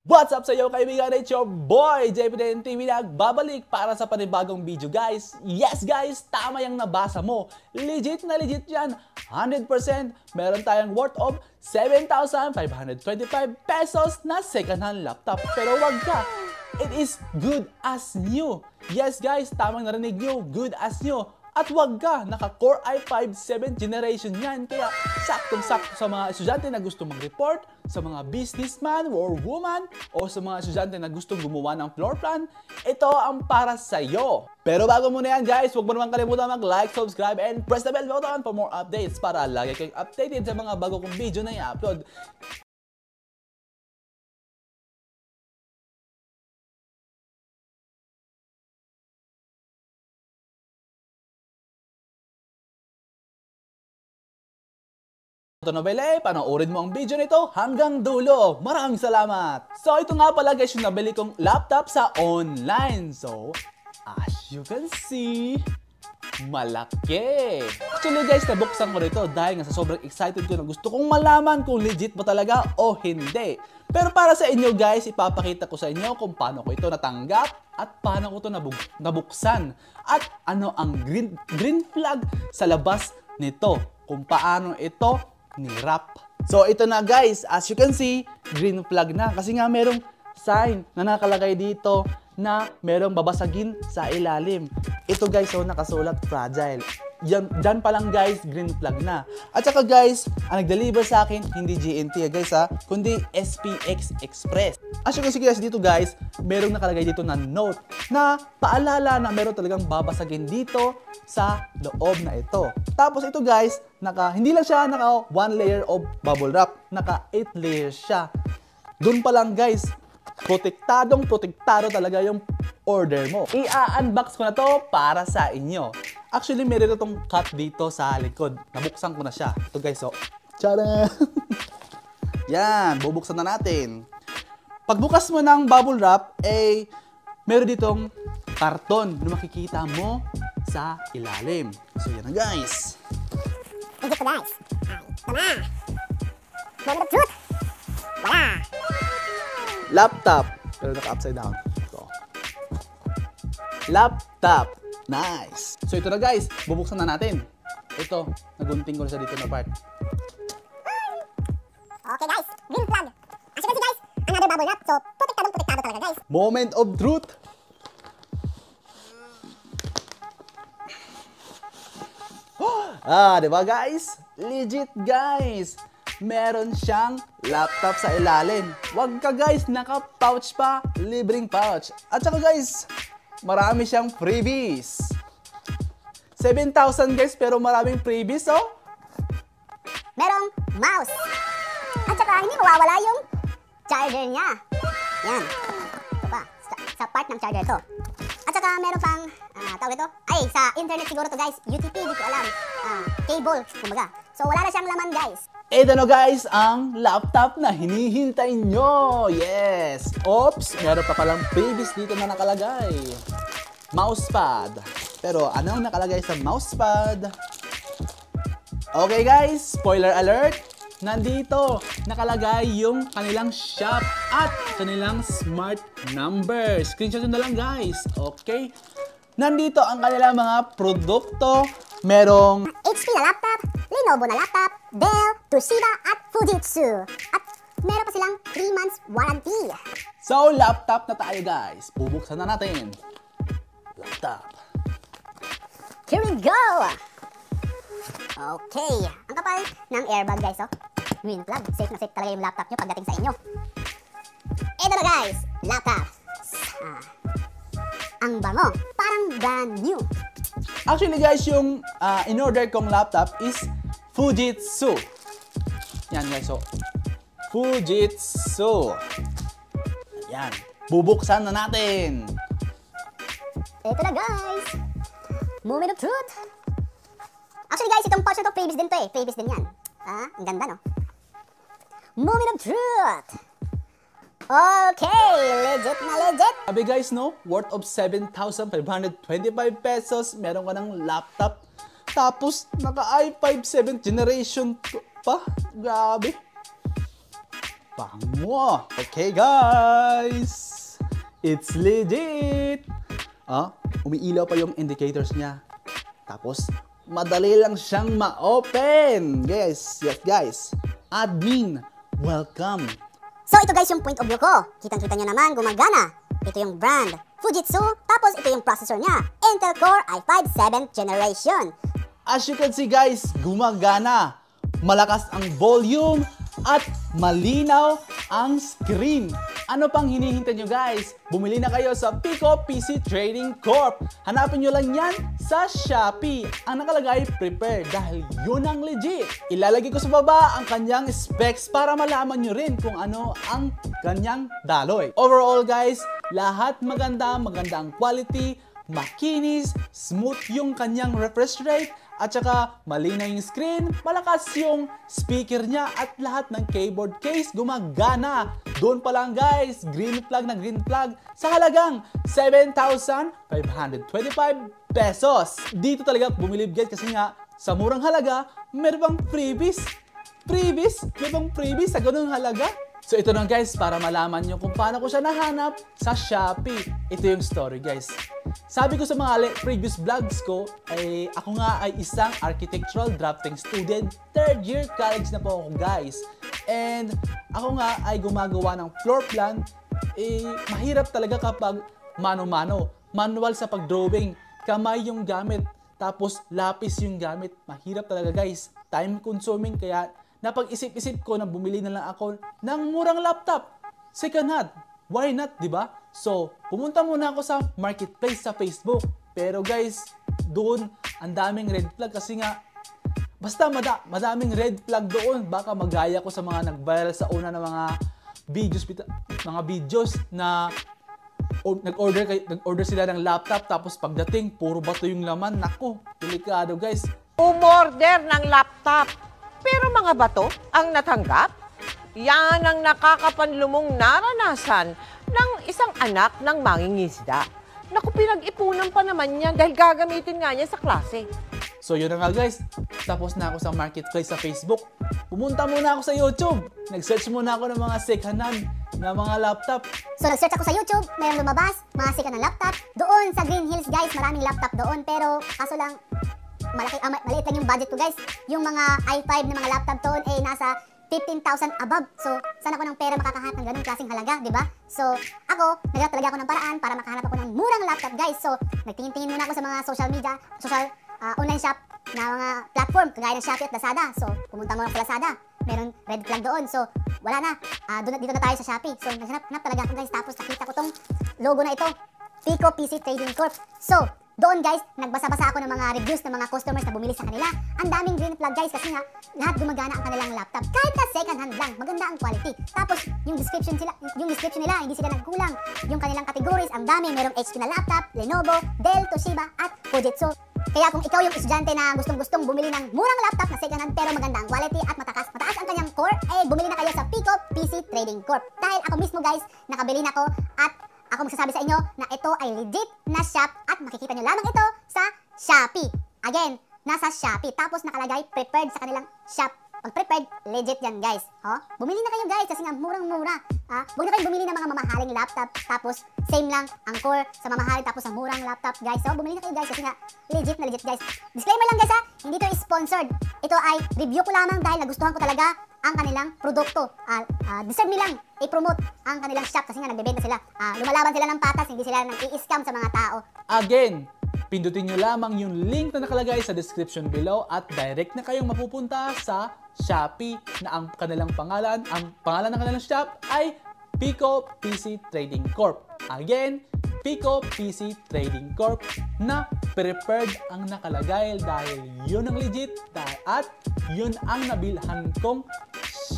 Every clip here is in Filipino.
What's up sa iyo kaibigan? It's your boy, JPDN TV nagbabalik para sa panibagong video guys. Yes guys, tama yung nabasa mo. Legit na legit yan. 100% meron tayong worth of 7,525 pesos na second hand laptop. Pero wag ka, it is good as new. Yes guys, tamang narinig nyo, good as new. At wag ka, naka-Core i5 7th generation yan. Kaya saktong-sakto sa mga estudyante na gusto mag-report, sa mga businessman or woman, o sa mga estudyante na gusto gumawa ng floor plan, ito ang para sa'yo. Pero bago muna yan guys, huwag mo naman kalimutan mag-like, subscribe, and press the bell button for more updates para lagi kayong updated sa mga bago kong video na i-upload. Ito nabili, panoorin mo ang video nito hanggang dulo. Maraming salamat! So ito nga pala guys yung nabili kong laptop sa online. So, as you can see, malaki! Actually guys, nabuksan ko rito dahil nga sa sobrang excited ko na gusto kong malaman kung legit ba talaga o hindi. Pero para sa inyo guys, ipapakita ko sa inyo kung paano ko ito natanggap at paano ko ito nabuksan. At ano ang green flag sa labas nito. Kung paano ito ni-wrap. So ito na guys, as you can see, green flag na. Kasi nga merong sign na nakalagay dito na merong babasagin sa ilalim. Ito guys, so nakasulat fragile. Diyan pa lang guys, green flag na. At saka guys, ang nag-deliver sa akin, hindi GNT guys kundi SPX Express. As you can see guys, dito guys, merong nakalagay dito na note na paalala na meron talagang babasagin dito sa loob na ito. Tapos ito guys, hindi lang siya naka 1 layer of bubble wrap, naka 8 layers siya. Doon pa lang guys, protektado talaga yung order mo. I-unbox ko na to para sa inyo. Actually, meron itong cut dito sa likod. Nabuksan ko na siya. Ito guys, oh. Tcharam! Yan, bubuksan na natin. Pagbukas mo ng bubble wrap, meron ditong karton na makikita mo sa ilalim. So, yan na guys. Ito guys. Ito na. Moment of truth. Wala. Laptop. Pero naka-upside down. Ito. Laptop. Nice. So ito na guys, bubuksan na natin. Ito, nagunting ko na sa dito na part. Okay guys, green flag. As you can see guys, another bubble wrap. So, protektado talaga guys. Moment of truth. Diba guys? Legit guys. Meron siyang laptop sa ilalim. Wag ka guys, naka-pouch pa. Libreng pouch. At saka guys, marami siyang freebies. 7,000 guys, pero maraming freebies, oh. Merong mouse. At saka hindi mawawala yung charger niya. Yan. Ito pa, sa part ng charger to. At saka meron pang, tawag ito, sa internet siguro to guys. UTP, di ko alam. Cable, kumbaga. So wala na siyang laman guys. Ito na guys, ang laptop na hinihintay nyo. Yes. Oops, meron pa palang freebies dito na nakalagay. Mousepad. Pero anong nakalagay sa mousepad? Okay guys, spoiler alert. Nandito, nakalagay yung kanilang shop at kanilang smart number. Screenshot nyo na lang guys. Okay. Nandito ang kanilang mga produkto. Merong HP na laptop, Lenovo na laptop, Dell, Toshiba at Fujitsu. At meron pa silang 3 months warranty. So, laptop na tayo guys. Bubuksan na natin. Laptop. Here we go! Okay, ang kapal ng airbag guys, oh. Green flag, safe na safe talaga yung laptop nyo pagdating sa inyo. Ito na guys, laptop. Ang bango, parang brand new. Actually guys, yung in-order kong laptop is Fujitsu. Yan guys, so Fujitsu. Yan, bubuksan na natin. Ito na guys, moment of truth. Actually guys, itong pouch na to, freebies din to eh. Freebies din yan. Ang ganda no? Moment of truth. Okay, legit na legit. Sabi guys no, worth of 7,525 pesos, meron ka ng laptop. Tapos, naka i5 7th generation pa. Grabe. Bango! Okay guys! It's legit! Umiilaw pa yung indicators niya. Tapos, madali lang siyang ma-open! Yes guys! Admin, welcome! So ito guys yung point of view ko. Kitang-kita nyo naman gumagana. Ito yung brand, Fujitsu. Tapos ito yung processor niya, Intel Core i5 7th generation. As you can see guys, gumagana. Malakas ang volume at malinaw ang screen. Ano pang hinihintay nyo guys? Bumili na kayo sa Pico PC Trading Corp. Hanapin nyo lang yan sa Shopee. Ang nakalagay, prepare dahil yun ang legit. Ilalagay ko sa baba ang kanyang specs para malaman nyo rin kung ano ang kanyang daloy. Overall guys, lahat maganda ang quality, makinis, smooth yung kanyang refresh rate, at saka malinaw yung screen, malakas yung speaker niya, at lahat ng keyboard case gumagana. Doon pa lang guys, green flag na green flag sa halagang 7,525 pesos. Dito talaga bumilib guys kasi nga sa murang halaga, meron bang freebies. May bang freebies sa ganung halaga? So ito na guys, para malaman nyo kung paano ko siya nahanap sa Shopee. Ito yung story guys. Sabi ko sa mga previous vlogs ko, ay ako nga ay isang architectural drafting student. 3rd year college na po ako guys. And ako nga ay gumagawa ng floor plan. Mahirap talaga kapag mano-mano. Manual sa pagdrawing. Kamay yung gamit. Tapos lapis yung gamit. Mahirap talaga guys. Time consuming, kaya napag-isip-isip ko na bumili na lang ako ng murang laptop. Second hand. Why not, di ba? So, pumunta muna ako sa marketplace sa Facebook. Pero guys, doon ang daming red flag kasi nga basta madaming red flag doon. Baka magaya ko sa mga nag-viral sa una ng mga videos na nag-order sila ng laptop tapos pagdating puro bato yung laman. Nako, delikado guys. Umorder ng laptop, pero mga bato ang natanggap? Yan ang nakakapanlumong naranasan ng isang anak ng mangingisda. Naku, pinag-ipunan pa naman yan dahil gagamitin nga niya sa klase. So yun na nga guys, tapos na ako sa marketplace sa Facebook. Pumunta muna ako sa YouTube. Nag-search muna ako ng mga second-hand na mga laptop. So nag-search ako sa YouTube, mayroong lumabas, mga sikat ng laptop. Doon sa Green Hills guys, maraming laptop doon. Pero kaso lang, maliit lang yung budget ko guys. Yung mga i5 na mga laptop doon ay nasa 15,000 above. So, saan ako ng pera makakahanap ng ganung klaseng halaga, di ba? So, naghanap talaga ako ng paraan para makahanap ako ng murang laptop, guys. So, nagtingin-tingin muna ako sa mga social online shop na mga platform, kagaya ng Shopee at Lazada. So, pumunta muna ako sa Lazada. Meron red flag doon. So, wala na. Dito na tayo sa Shopee. So, naghanap talaga ako, guys. Tapos, nakita ko tong logo na ito. Pico PC Trading Corp. So, doon guys, nagbasa-basa ako ng mga reviews ng mga customers na bumili sa kanila. Ang daming green flag guys kasi nga lahat gumagana ang kanilang laptop. Kahit na second hand lang, maganda ang quality. Tapos yung description nila, hindi sila nagkulang. Yung kanilang categories, ang dami. Merong HP na laptop, Lenovo, Dell, Toshiba at Fujitsu. Kaya kung ikaw yung estudyante na gustong-gustong bumili ng murang laptop na second hand pero maganda ang quality at mataas ang kanyang core, bumili na kayo sa Pico PC Trading Corp. Dahil ako mismo guys, nakabili na ako at ako magsasabi sa inyo na ito ay legit na shop at makikita nyo lamang ito sa Shopee. Again, nasa Shopee. Tapos nakalagay prepared sa kanilang shop. Pag prepared, legit yan guys. Bumili na kayo guys kasi nga murang-mura. Huwag na kayo bumili ng mga mamahaling laptop. Tapos same lang ang core sa mamahaling tapos sa murang laptop guys. So bumili na kayo guys kasi nga legit na legit guys. Disclaimer lang guys hindi ito sponsored. Ito ay review ko lamang dahil nagustuhan ko talaga ang kanilang produkto. Deserve nilang i-promote ang kanilang shop kasi nga nagbebenta sila. Lumalaban sila ng patas, hindi sila nang i-scam sa mga tao. Again, pindutin nyo lamang yung link na nakalagay sa description below at direct na kayong mapupunta sa Shopee na ang kanilang pangalan, ang pangalan ng kanilang shop ay Pico PC Trading Corp. Again, Pico PC Trading Corp na prepared ang nakalagay dahil yun ang legit at yun ang nabilhan kong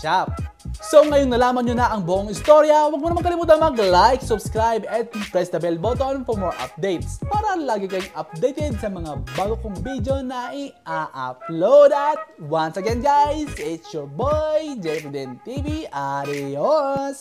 shop. So ngayon nalaman nyo na ang buong istorya, huwag mo naman kalimutan mag-like, subscribe, and press the bell button for more updates para lagi kayong updated sa mga bago kong video na i-upload. At once again guys, it's your boy, Jayden TV. Adios!